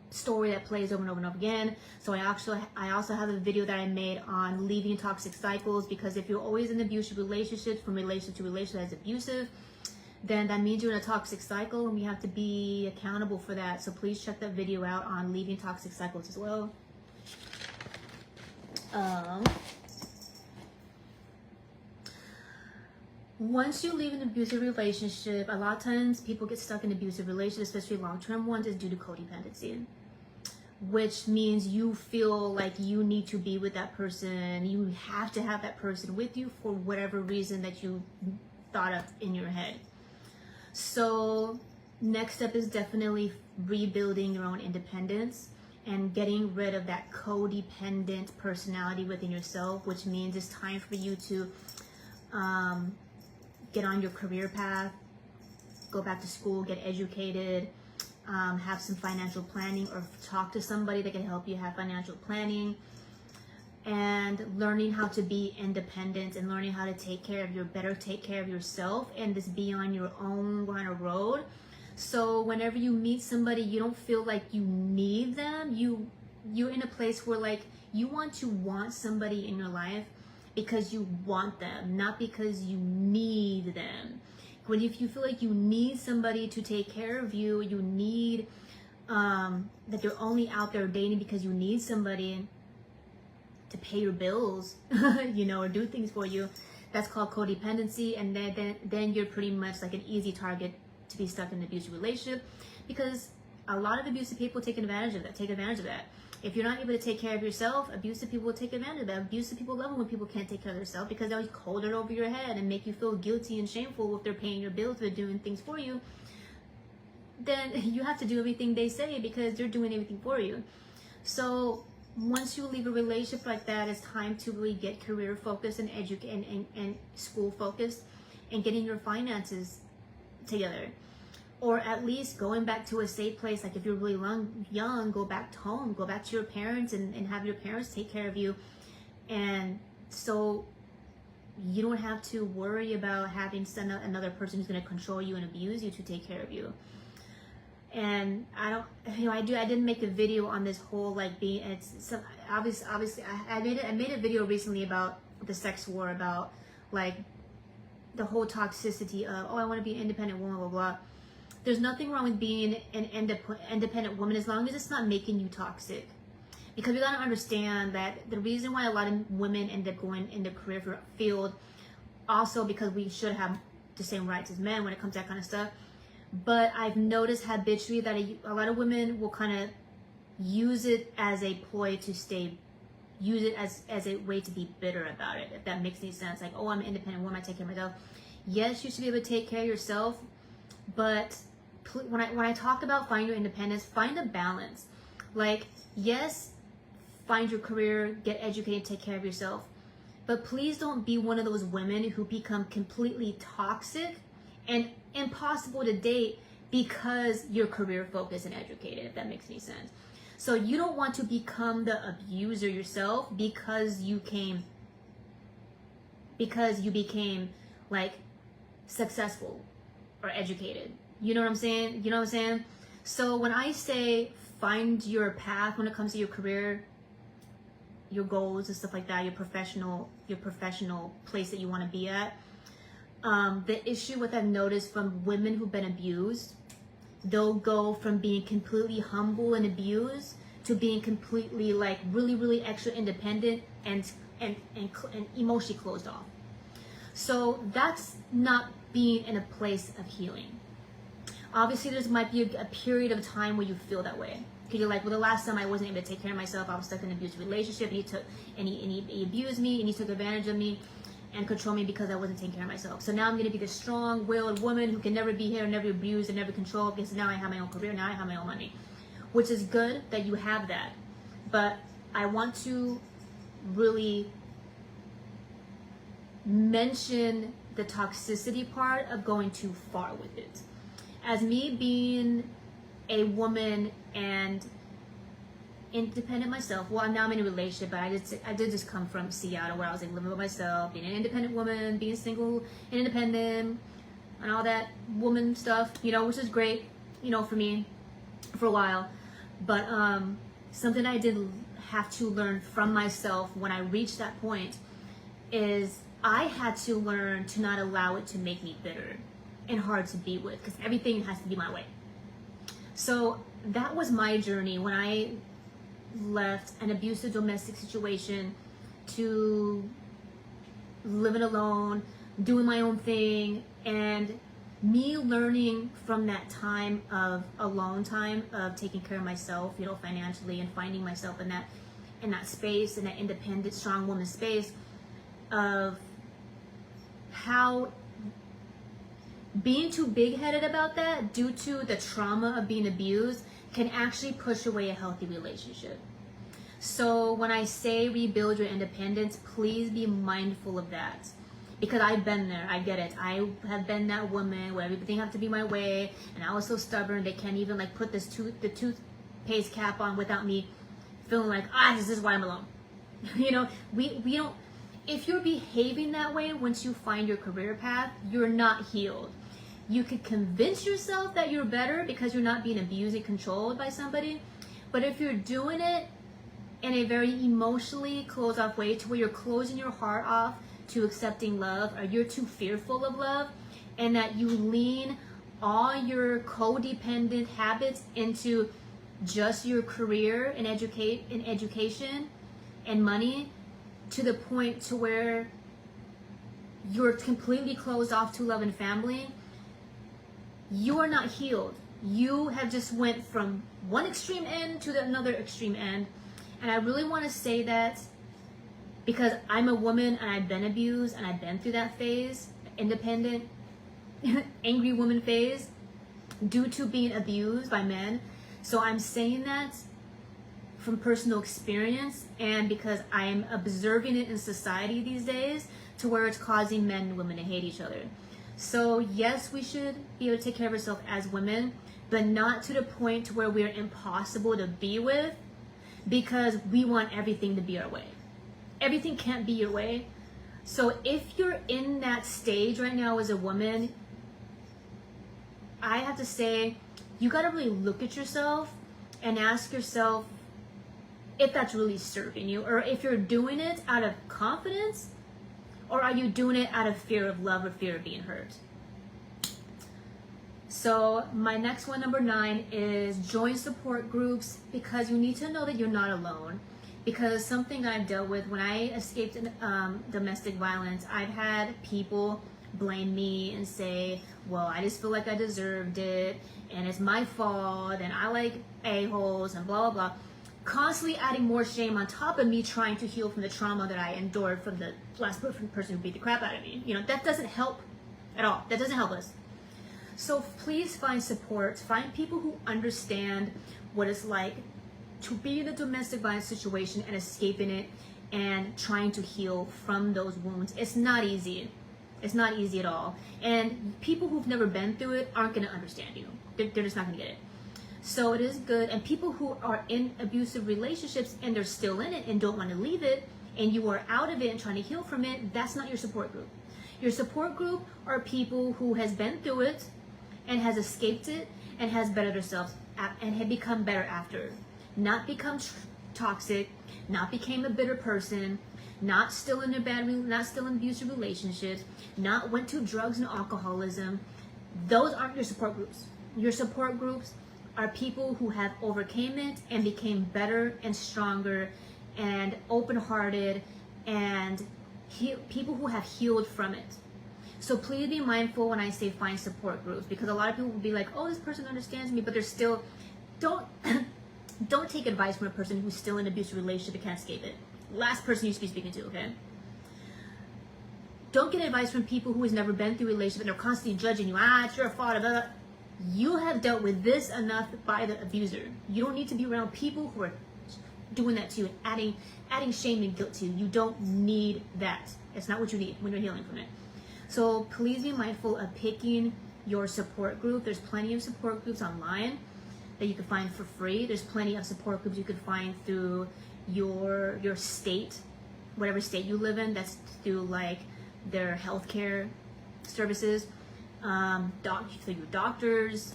story that plays over and over and over again. So I also have a video that I made on leaving toxic cycles, because if you're always in abusive relationships, from relationship to relationship that's abusive, then that means you're in a toxic cycle, and we have to be accountable for that. So please check that video out on leaving toxic cycles as well. Once you leave an abusive relationship, a lot of times people get stuck in abusive relationships, especially long-term ones, is due to codependency. which means you feel like you need to be with that person. You have to have that person with you for whatever reason that you thought of in your head. So next step is definitely rebuilding your own independence and getting rid of that codependent personality within yourself, which means it's time for you to get on your career path, go back to school, get educated, have some financial planning, or talk to somebody that can help you have financial planning, and learning how to be independent and learning how to take care of yourself and just be on your own kind of road. So whenever you meet somebody, you don't feel like you need them. You're in a place where like you want somebody in your life because you want them, not because you need them. When if you feel like you need somebody to take care of you, you need that you're only out there dating because you need somebody to pay your bills, or do things for you. That's called codependency, and then you're pretty much like an easy target to be stuck in an abusive relationship, because a lot of abusive people take advantage of that. If you're not able to take care of yourself, abusive people will take advantage of that. Abusive people love it when people can't take care of themselves, because they'll hold it over your head and make you feel guilty and shameful if they're paying your bills, they're doing things for you. Then you have to do everything they say because they're doing everything for you. So once you leave a relationship like that, it's time to really get career focused and and school focused and getting your finances together. Or at least going back to a safe place. Like if you're really young, go back home, go back to your parents and have your parents take care of you. And so you don't have to worry about having another person who's going to control you and abuse you to take care of you. And I didn't make a video on this whole like being, obviously I made a video recently about the sex war, about like the whole toxicity of, I want to be an independent woman, blah, blah. There's nothing wrong with being an independent woman as long as it's not making you toxic. Because we gotta understand that the reason why a lot of women end up going in the career field, also because we should have the same rights as men when it comes to that kind of stuff. But I've noticed habitually that a lot of women will kind of use it as a ploy to use it as a way to be bitter about it, if that makes any sense. Like, I'm an independent woman, I take care of myself. Yes, you should be able to take care of yourself, but when I talk about find your independence, find a balance. Like, yes, find your career, get educated, take care of yourself, but please don't be one of those women who become completely toxic and impossible to date because you're career focused and educated, if that makes any sense. So you don't want to become the abuser yourself because you became like successful or educated. You know what I'm saying? So when I say find your path when it comes to your career, your goals and stuff like that, your professional place that you want to be at, the issue with I've noticed from women who've been abused, they'll go from being completely humble and abused to being completely like really, really extra independent and emotionally closed off. So that's not being in a place of healing. Obviously, there might be a period of time where you feel that way. Because you're like, well, the last time I wasn't able to take care of myself, I was stuck in an abusive relationship, and he abused me, and he took advantage of me and controlled me because I wasn't taking care of myself. So now I'm going to be this strong-willed woman who can never be here, never abused, and never controlled, because now I have my own career, now I have my own money. Which is good that you have that. But I want to really mention the toxicity part of going too far with it. As me being a woman and independent myself, well, now I'm in a relationship, but I did just come from Seattle, where I was like living by myself, being an independent woman, being single and independent and all that woman stuff, which is great, for me for a while. But something I did have to learn from myself when I reached that point is I had to learn to not allow it to make me bitter and hard to be with, because everything has to be my way. So that was my journey when I left an abusive domestic situation to living alone, doing my own thing, and me learning from that time of alone time of taking care of myself, you know, financially, and finding myself in that space, in that independent, strong woman space, of how being too big-headed about that due to the trauma of being abused can actually push away a healthy relationship. So when I say rebuild your independence, please be mindful of that. Because I've been there, I get it. I have been that woman where everything have to be my way, and I was so stubborn they can't even like put the toothpaste cap on without me feeling like, this is why I'm alone. You know, we don't, if you're behaving that way once you find your career path, you're not healed. You could convince yourself that you're better because you're not being abused and controlled by somebody, but if you're doing it in a very emotionally closed off way to where you're closing your heart off to accepting love, or you're too fearful of love, and that you lean all your codependent habits into just your career and education and money, to the point to where you're completely closed off to love and family, you are not healed. You have just went from one extreme end to another extreme end. And I really want to say that because I'm a woman and I've been abused and I've been through that phase, independent, angry woman phase, due to being abused by men. So I'm saying that from personal experience, and because I'm observing it in society these days to where it's causing men and women to hate each other. So yes, we should be able to take care of ourselves as women, but not to the point to where we're impossible to be with because we want everything to be our way. Everything can't be your way. So if you're in that stage right now as a woman, I have to say, you got to really look at yourself and ask yourself if that's really serving you, or if you're doing it out of confidence, or are you doing it out of fear of love or fear of being hurt? So my next one, number 9, is join support groups, because you need to know that you're not alone. Because something I've dealt with when I escaped domestic violence, I've had people blame me and say, well, I just feel like I deserved it, and it's my fault, and I like a-holes, and blah, blah, blah. Constantly adding more shame on top of me trying to heal from the trauma that I endured from the last person who beat the crap out of me. You know, that doesn't help at all. That doesn't help us. So please find support. Find people who understand what it's like to be in a domestic violence situation and escaping it and trying to heal from those wounds. It's not easy. It's not easy at all. And people who've never been through it aren't going to understand you. They're just not going to get it. So it is good. And people who are in abusive relationships and they're still in it and don't want to leave it, and you are out of it and trying to heal from it, that's not your support group. Your support group are people who has been through it and has escaped it and has bettered themselves and have become better after. Not become toxic, not became a bitter person, not still in not still in abusive relationships, not went to drugs and alcoholism. Those aren't your support groups. Your support groups are people who have overcame it and became better and stronger and open-hearted and people who have healed from it. So please be mindful when I say find support groups, because a lot of people will be like, oh, this person understands me, but they're still, don't take advice from a person who's still in an abusive relationship and can't escape it. Last person you should be speaking to, okay? Don't get advice from people who has never been through a relationship and they're constantly judging you. It's your fault. Blah, blah. You have dealt with this enough by the abuser. You don't need to be around people who are doing that to you and adding shame and guilt to you. You don't need that. It's not what you need when you're healing from it. So please be mindful of picking your support group. There's plenty of support groups online that you can find for free. There's plenty of support groups you can find through your state, whatever state you live in. That's through like their healthcare services. Through your doctors.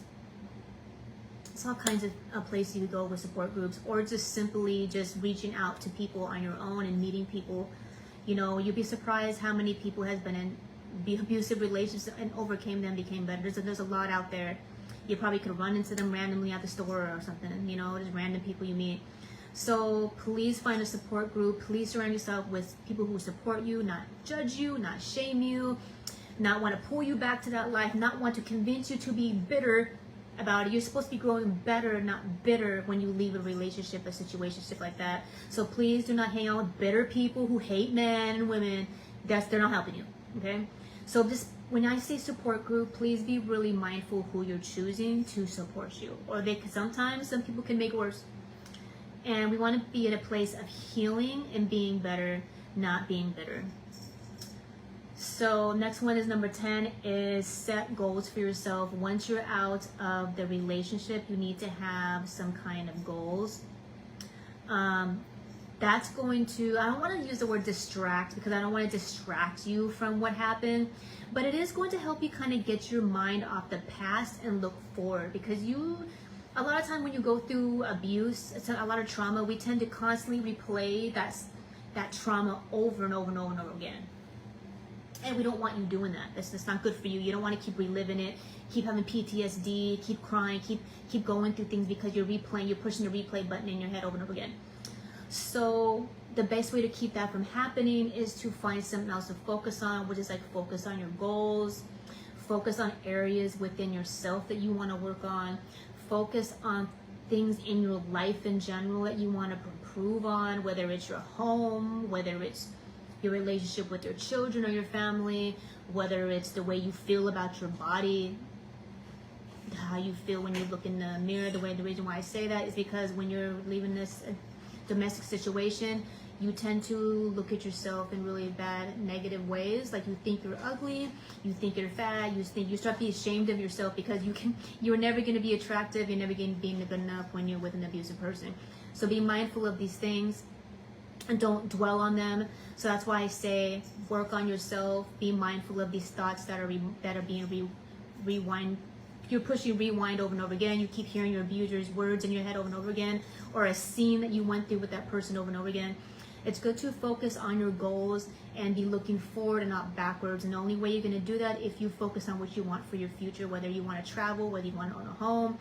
It's all kinds of places you go with support groups, or just simply just reaching out to people on your own and meeting people. You know, you'd be surprised how many people has been in abusive relationships and overcame them, became better. There's a lot out there. You probably could run into them randomly at the store or something, you know, just random people you meet. So please find a support group. Please surround yourself with people who support you, not judge you, not shame you. not want to pull you back to that life, not want to convince you to be bitter about it. You're supposed to be growing better, not bitter, when you leave a relationship, a situationship like that. So please do not hang out with bitter people who hate men and women. They're not helping you, okay? So this, when I say support group, please be really mindful who you're choosing to support you. Or sometimes some people can make it worse. And we want to be at a place of healing and being better, not being bitter. So next one is number 10, is set goals for yourself. Once you're out of the relationship, you need to have some kind of goals. That's going to, I don't want to use the word distract, because I don't want to distract you from what happened, but it is going to help you kind of get your mind off the past and look forward. Because a lot of time when you go through abuse, a lot of trauma, we tend to constantly replay that trauma over and over and over and over again. And we don't want you doing that. That's not good for you. You don't want to keep reliving it, keep having PTSD, keep crying, keep going through things, because you're replaying, you're pushing the replay button in your head over and over again. So the best way to keep that from happening is to find something else to focus on, which is like focus on your goals, focus on areas within yourself that you want to work on, focus on things in your life in general that you want to improve on, whether it's your home, whether it's your relationship with your children or your family, whether it's the way you feel about your body, how you feel when you look in the mirror. The reason why I say that is because when you're leaving this domestic situation, you tend to look at yourself in really bad, negative ways. Like you think you're ugly, you think you're fat, you start being ashamed of yourself, because you're never going to be attractive, you're never going to be good enough when you're with an abusive person. So be mindful of these things and don't dwell on them. So that's why I say work on yourself, be mindful of these thoughts that are being rewind. You're pushing rewind over and over again. You keep hearing your abuser's words in your head over and over again, or a scene that you went through with that person over and over again. It's good to focus on your goals and be looking forward and not backwards. And the only way you're going to do that if you focus on what you want for your future, whether you want to travel, whether you want to own a home,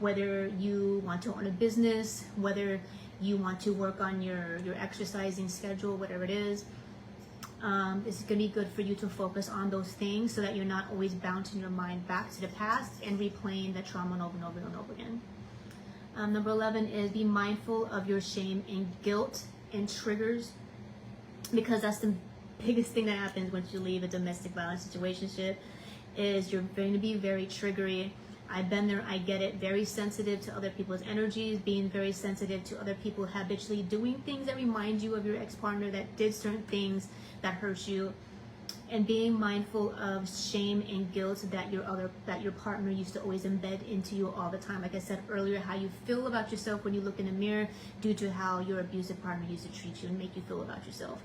whether you want to own a business, whether you want to work on your exercising schedule, whatever it is. It's going to be good for you to focus on those things so that you're not always bouncing your mind back to the past and replaying the trauma over and over and over again. Number 11 is be mindful of your shame and guilt and triggers, because that's the biggest thing that happens once you leave a domestic violence situationship, is you're going to be very triggery. I've been there, I get it. Very sensitive to other people's energies, being very sensitive to other people habitually doing things that remind you of your ex-partner that did certain things that hurt you, and being mindful of shame and guilt that your partner used to always embed into you all the time. Like I said earlier, how you feel about yourself when you look in the mirror due to how your abusive partner used to treat you and make you feel about yourself.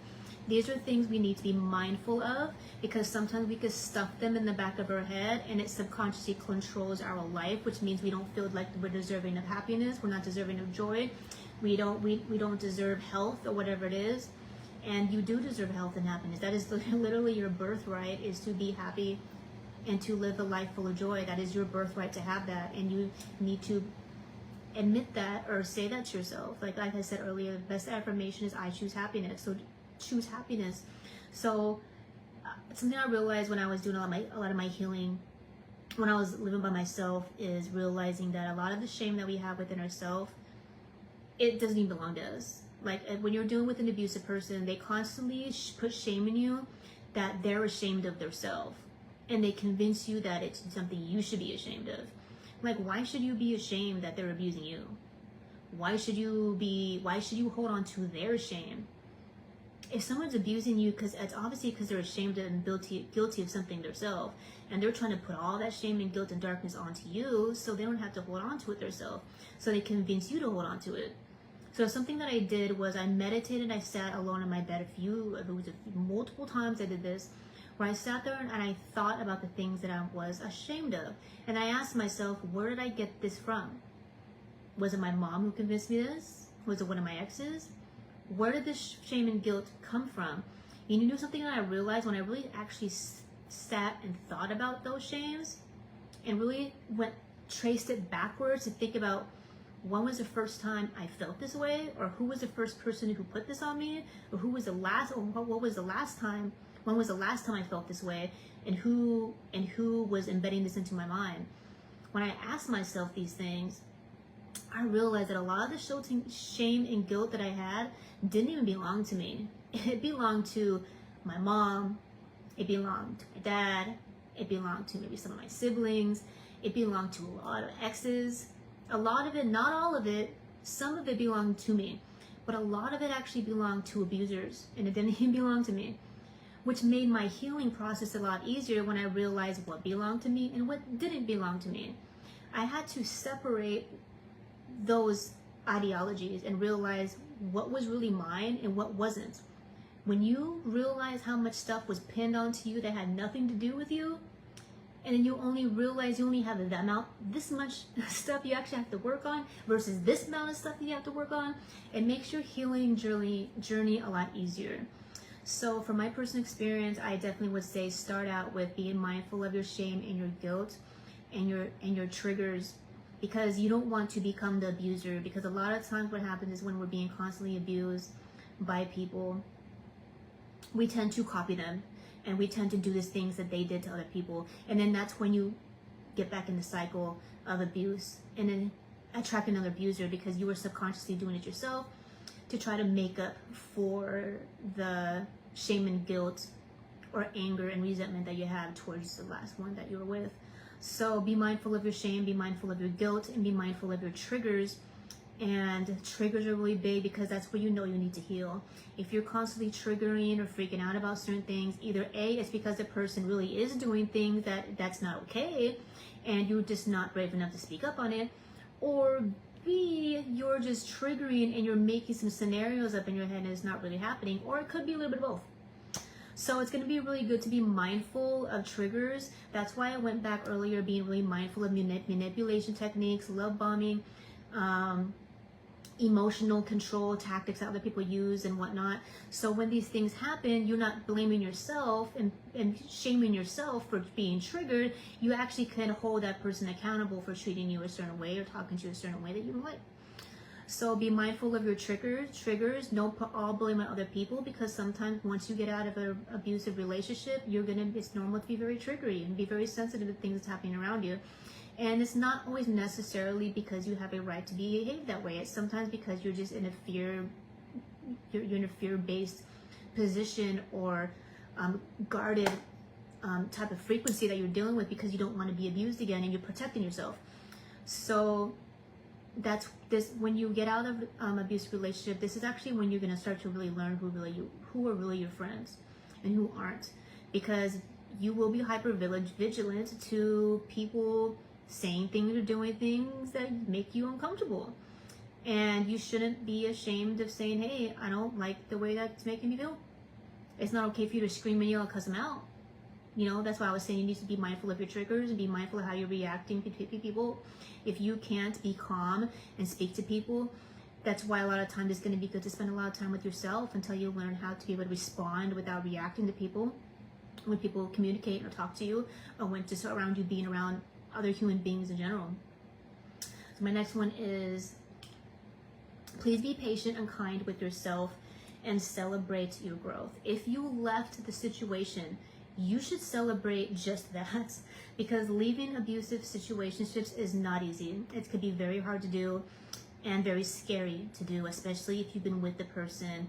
These are things we need to be mindful of, because sometimes we could stuff them in the back of our head and it subconsciously controls our life, which means we don't feel like we're deserving of happiness, we're not deserving of joy, we don't deserve health or whatever it is. And you do deserve health and happiness. That is literally your birthright, is to be happy and to live a life full of joy. That is your birthright to have that, and you need to admit that or say that to yourself. Like I said earlier, the best affirmation is I choose happiness. So choose happiness. So something I realized when I was doing a lot of my healing, when I was living by myself, is realizing that a lot of the shame that we have within ourselves, it doesn't even belong to us. Like when you're dealing with an abusive person, they constantly put shame in you that they're ashamed of themselves, and they convince you that it's something you should be ashamed of. Like, why should you be ashamed that they're abusing you? Why should you hold on to their shame? If someone's abusing you, it's obviously because they're ashamed and guilty of something themselves, and they're trying to put all that shame and guilt and darkness onto you so they don't have to hold on to it themselves. So they convince you to hold on to it. So something that I did was I meditated. I sat alone in my bed multiple times I did this, where I sat there and I thought about the things that I was ashamed of. And I asked myself, where did I get this from? Was it my mom who convinced me this? Was it one of my exes? Where did this shame and guilt come from? And you know something that I realized when I really actually sat and thought about those shames and really traced it backwards to think about, when was the first time I felt this way, or who was the first person who put this on me, or what was the last time When was the last time I felt this way? And who was embedding this into my mind? When I asked myself these things, I realized that a lot of the shame and guilt that I had didn't even belong to me. It belonged to my mom. It belonged to my dad. It belonged to maybe some of my siblings. It belonged to a lot of exes. A lot of it, not all of it, some of it belonged to me. But a lot of it actually belonged to abusers. And it didn't even belong to me. Which made my healing process a lot easier when I realized what belonged to me and what didn't belong to me. I had to separate those ideologies and realize what was really mine and what wasn't. When you realize how much stuff was pinned onto you that had nothing to do with you, and then you only realize you only have this much stuff you actually have to work on versus this amount of stuff that you have to work on, it makes your healing journey a lot easier. So from my personal experience, I definitely would say start out with being mindful of your shame and your guilt and your triggers, because you don't want to become the abuser. Because a lot of times what happens is when we're being constantly abused by people, we tend to copy them and we tend to do these things that they did to other people, and then that's when you get back in the cycle of abuse and then attract another abuser because you were subconsciously doing it yourself to try to make up for the shame and guilt or anger and resentment that you have towards the last one that you were with. So be mindful of your shame, be mindful of your guilt, and be mindful of your triggers. And triggers are really big because that's where you know you need to heal. If you're constantly triggering or freaking out about certain things, either A, it's because the person really is doing things that's not okay and you're just not brave enough to speak up on it, or B, you're just triggering and you're making some scenarios up in your head and it's not really happening, or it could be a little bit of both. So it's going to be really good to be mindful of triggers. That's why I went back earlier, being really mindful of manipulation techniques, love bombing, emotional control tactics that other people use and whatnot. So when these things happen, you're not blaming yourself and shaming yourself for being triggered. You actually can hold that person accountable for treating you a certain way or talking to you a certain way that you don't like. So be mindful of your triggers. Don't put all blame on other people, because sometimes once you get out of an abusive relationship, it's normal to be very triggery and be very sensitive to things that's happening around you. And it's not always necessarily because you have a right to behave that way. It's sometimes because you're just in a you're in a fear-based position or guarded type of frequency that you're dealing with because you don't want to be abused again and you're protecting yourself. So that's this. When you get out of abusive relationship, this is actually when you're going to start to really learn who are really your friends and who aren't, because you will be hyper vigilant to people saying things or doing things that make you uncomfortable. And you shouldn't be ashamed of saying, hey, I don't like the way that's making me feel. It's not okay for you to scream and yell and cuss them out. That's why I was saying you need to be mindful of your triggers and be mindful of how you're reacting to people. If you can't be calm and speak to people, that's why a lot of times it's going to be good to spend a lot of time with yourself until you learn how to be able to respond without reacting to people when people communicate or talk to you, or when just around you, being around other human beings in general. So my next one is, please be patient and kind with yourself and celebrate your growth. If you left the situation, you should celebrate just that, because leaving abusive situationships is not easy. It could be very hard to do and very scary to do, especially if you've been with the person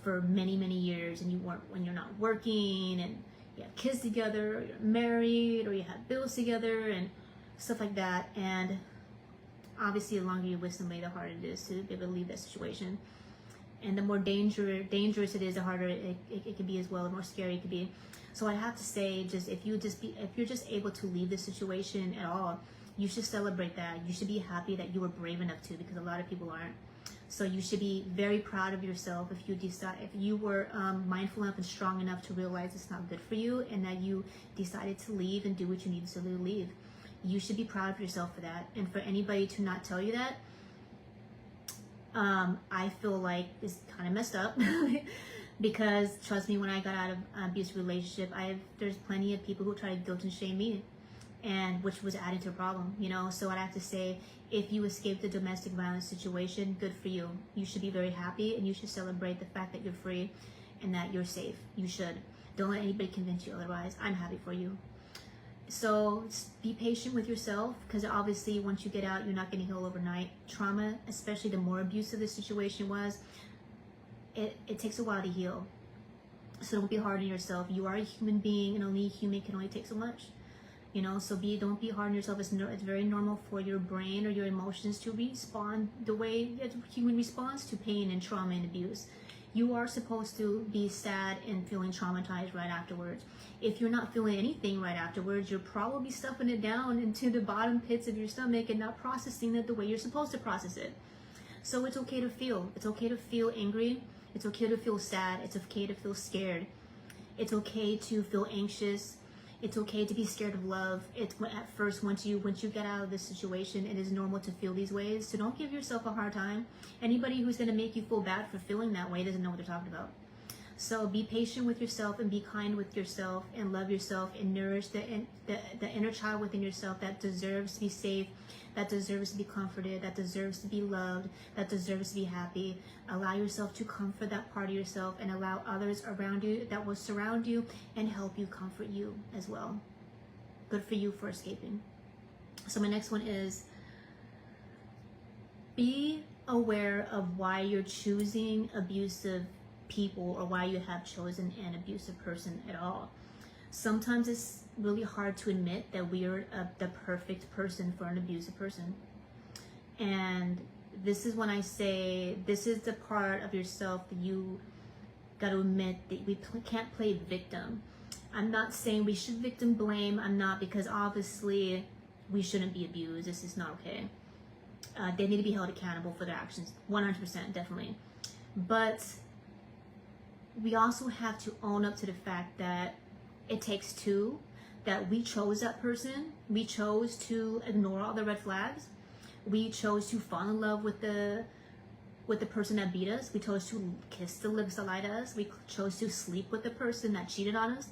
for many, many years and when you're not working and you have kids together, or you're married, or you have bills together and stuff like that. And obviously the longer you're with somebody, the harder it is to be able to leave that situation. And the more dangerous it is, the harder it can be as well, the more scary it can be. So I have to say, if you're just able to leave the situation at all, you should celebrate that. You should be happy that you were brave enough to, because a lot of people aren't. So you should be very proud of yourself if you were mindful enough and strong enough to realize it's not good for you and that you decided to leave and do what you needed to do to leave. You should be proud of yourself for that. And for anybody to not tell you that, I feel like it's kind of messed up. Because trust me, when I got out of an abusive relationship, there's plenty of people who try to guilt and shame me, and which was adding to a problem, So I'd have to say, if you escaped a domestic violence situation, good for you. You should be very happy and you should celebrate the fact that you're free. and that you're safe. You should. Don't let anybody convince you otherwise. I'm happy for you. So be patient with yourself, because obviously once you get out, you're not going to heal overnight. Trauma, especially the more abusive the situation was, it takes a while to heal. So don't be hard on yourself. You are a human being, and only a human can only take so much. You know, so don't be hard on yourself. It's very normal for your brain or your emotions to respond the way a human responds to pain and trauma and abuse. You are supposed to be sad and feeling traumatized right afterwards. If you're not feeling anything right afterwards, you're probably stuffing it down into the bottom pits of your stomach and not processing it the way you're supposed to process it. So it's okay to feel. It's okay to feel angry. It's okay to feel sad. It's okay to feel scared. It's okay to feel anxious. It's okay to be scared of love. It's at first, once you get out of this situation, it is normal to feel these ways. So don't give yourself a hard time. Anybody who's going to make you feel bad for feeling that way doesn't know what they're talking about. So be patient with yourself and be kind with yourself and love yourself and nourish the inner child within yourself that deserves to be safe, that deserves to be comforted, that deserves to be loved, that deserves to be happy. Allow yourself to comfort that part of yourself, and allow others around you that will surround you and help you comfort you as well. Good for you for escaping. So my next one is, be aware of why you're choosing abusive people, or why you have chosen an abusive person at all. Sometimes it's really hard to admit that we are the perfect person for an abusive person. And this is when I say, this is the part of yourself that you got to admit that we can't play victim. I'm not saying we should victim blame. I'm not, because obviously we shouldn't be abused. This is not okay. They need to be held accountable for their actions. 100%, definitely. But we also have to own up to the fact that it takes two, that we chose that person. We chose to ignore all the red flags. We chose to fall in love with the person that beat us. We chose to kiss the lips that lied to us. We chose to sleep with the person that cheated on us.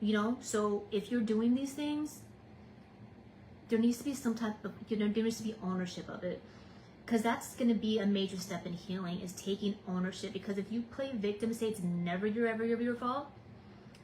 You know, so if you're doing these things, there needs to be some type of, there needs to be ownership of it. Because that's going to be a major step in healing, is taking ownership. Because if you play victim, say it's never your fault,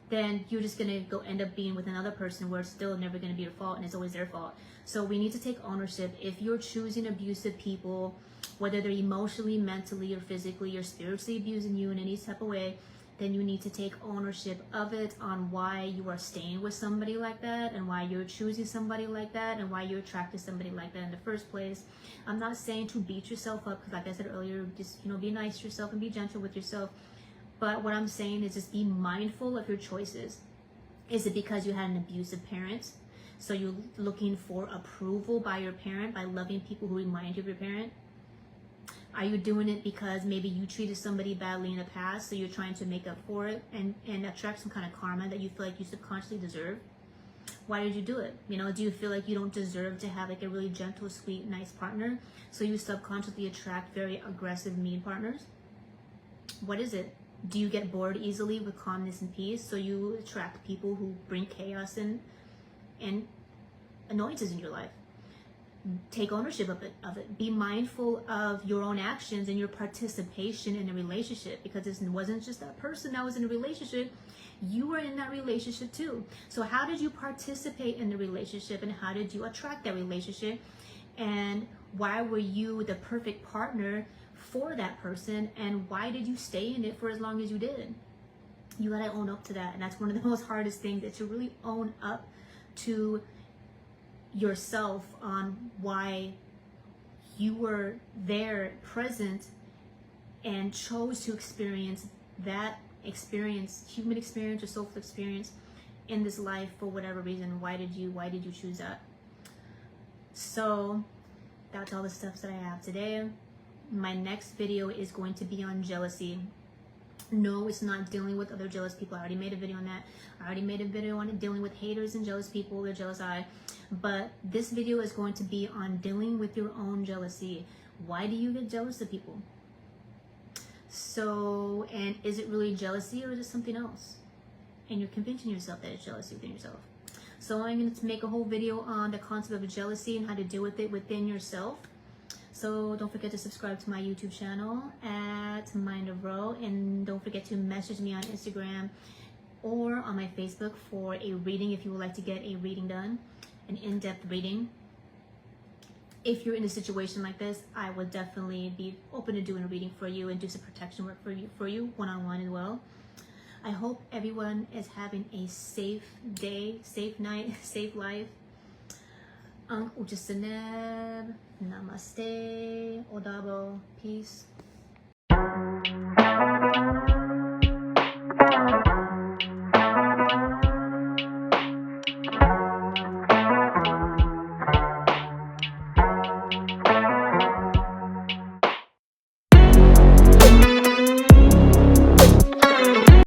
then you're just going to go end up being with another person where it's still never going to be your fault and it's always their fault. So we need to take ownership. If you're choosing abusive people, whether they're emotionally, mentally, or physically, or spiritually abusing you in any type of way, then you need to take ownership of it, on why you are staying with somebody like that, and why you're choosing somebody like that, and why you're attracted to somebody like that in the first place. I'm not saying to beat yourself up, because like I said earlier, just, you know, be nice to yourself and be gentle with yourself. But what I'm saying is just be mindful of your choices. Is it because you had an abusive parent? So you're looking for approval by your parent, by loving people who remind you of your parent? Are you doing it because maybe you treated somebody badly in the past, so you're trying to make up for it and attract some kind of karma that you feel like you subconsciously deserve? Why did you do it? You know, do you feel like you don't deserve to have like a really gentle, sweet, nice partner, so you subconsciously attract very aggressive, mean partners? What is it? Do you get bored easily with calmness and peace, so you attract people who bring chaos and annoyances in your life? Take ownership of it. Be mindful of your own actions and your participation in a relationship, because it wasn't just that person that was in a relationship. You were in that relationship too. So how did you participate in the relationship, and how did you attract that relationship? And why were you the perfect partner for that person? And why did you stay in it for as long as you did? You gotta own up to that. And that's one of the most hardest things, is to really own up to yourself on why you were there, present, and chose to experience that experience, human experience or soulful experience in this life for whatever reason. Why did you choose that? So that's all the steps that I have today. My next video is going to be on jealousy. No, it's not dealing with other jealous people. I already made a video on that. I already made a video on it, dealing with haters and jealous people, their jealous eye. But this video is going to be on dealing with your own jealousy. Why do you get jealous of people? So, and is it really jealousy, or is it something else? And you're convincing yourself that it's jealousy within yourself. So I'm going to make a whole video on the concept of jealousy and how to deal with it within yourself. So don't forget to subscribe to my YouTube channel at Mind of Ro, and don't forget to message me on Instagram or on my Facebook for a reading if you would like to get a reading done, an in-depth reading. If you're in a situation like this, I would definitely be open to doing a reading for you and do some protection work for you one-on-one as well. I hope everyone is having a safe day, safe night, safe life. Ujasaneb, namaste, odabo, peace.